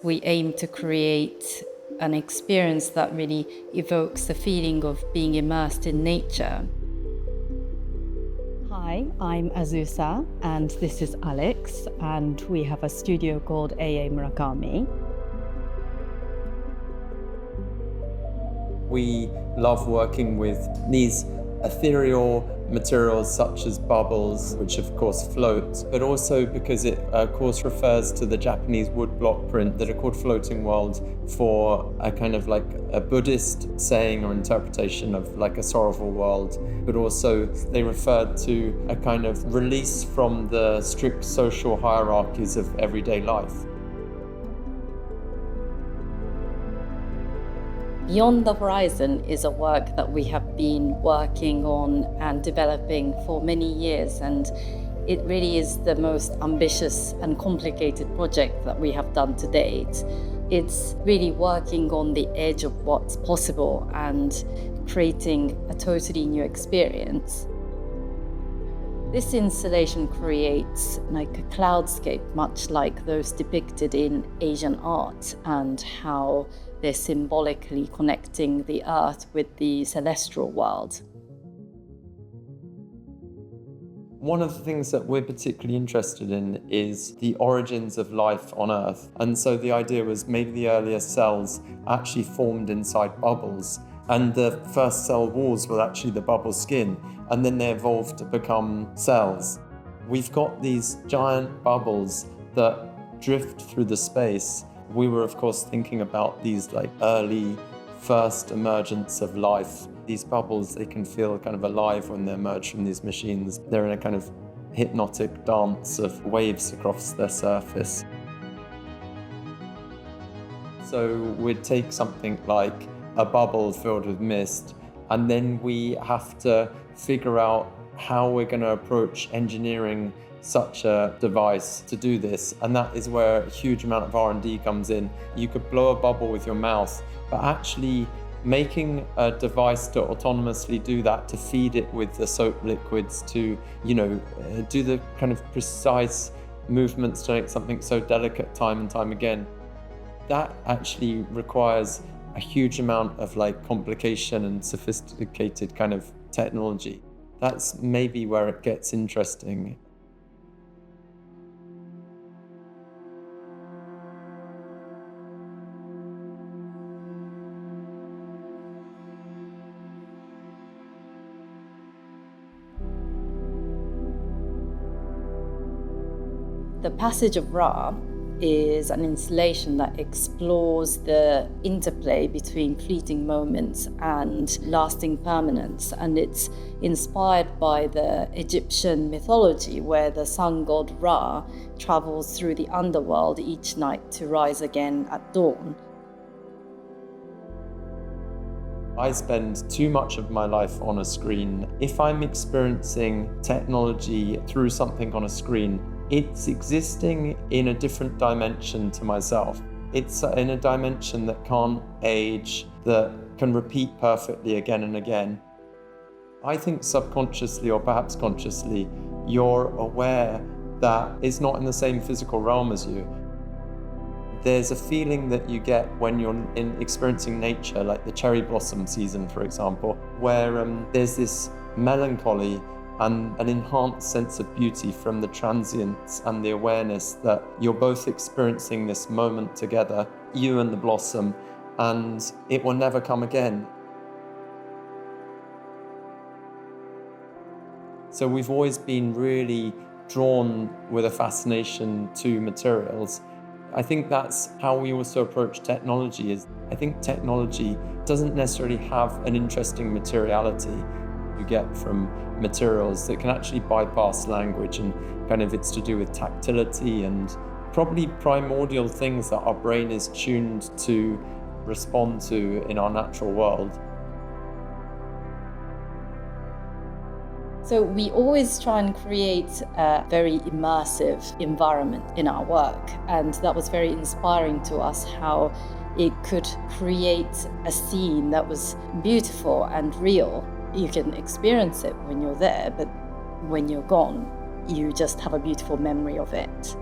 We aim to create an experience that really evokes the feeling of being immersed in nature. Hi, I'm Azusa, and this is Alex, and we have a studio called AA Murakami. We love working with these ethereal materials such as bubbles, which of course float, but also because it of course refers to the Japanese woodblock print that are called floating world for a kind of like a Buddhist saying or interpretation of like a sorrowful world, but also they referred to a kind of release from the strict social hierarchies of everyday life. Beyond the Horizon is a work that we have been working on and developing for many years, and it really is the most ambitious and complicated project that we have done to date. It's really working on the edge of what's possible and creating a totally new experience. This installation creates like a cloudscape, much like those depicted in Asian art, and how they're symbolically connecting the earth with the celestial world. One of the things that we're particularly interested in is the origins of life on Earth. And so the idea was maybe the earliest cells actually formed inside bubbles, and the first cell walls were actually the bubble skin, and then they evolved to become cells. We've got these giant bubbles that drift through the space. We were, of course, thinking about these like early first emergence of life. These bubbles, they can feel kind of alive when they emerge from these machines. They're in a kind of hypnotic dance of waves across their surface. So we'd take something like a bubble filled with mist, and then we have to figure out how we're going to approach engineering such a device to do this, and that is where a huge amount of R&D comes in. You could blow a bubble with your mouth, but actually making a device to autonomously do that, to feed it with the soap liquids, to do the kind of precise movements to make something so delicate time and time again, that actually requires a huge amount of like complication and sophisticated kind of technology. That's maybe where it gets interesting. The Passage of Ra is an installation that explores the interplay between fleeting moments and lasting permanence, and it's inspired by the Egyptian mythology where the sun god Ra travels through the underworld each night to rise again at dawn. I spend too much of my life on a screen. If I'm experiencing technology through something on a screen, it's existing in a different dimension to myself. It's in a dimension that can't age, that can repeat perfectly again and again. I think subconsciously, or perhaps consciously, you're aware that it's not in the same physical realm as you. There's a feeling that you get when you're experiencing nature, like the cherry blossom season, for example, where there's this melancholy and an enhanced sense of beauty from the transience and the awareness that you're both experiencing this moment together, you and the blossom, and it will never come again. So we've always been really drawn with a fascination to materials. I think that's how we also approach technology. I think technology doesn't necessarily have an interesting materiality you get from materials that can actually bypass language, and kind of it's to do with tactility and probably primordial things that our brain is tuned to respond to in our natural world. So we always try and create a very immersive environment in our work, and that was very inspiring to us, how it could create a scene that was beautiful and real. You can experience it when you're there, but when you're gone, you just have a beautiful memory of it.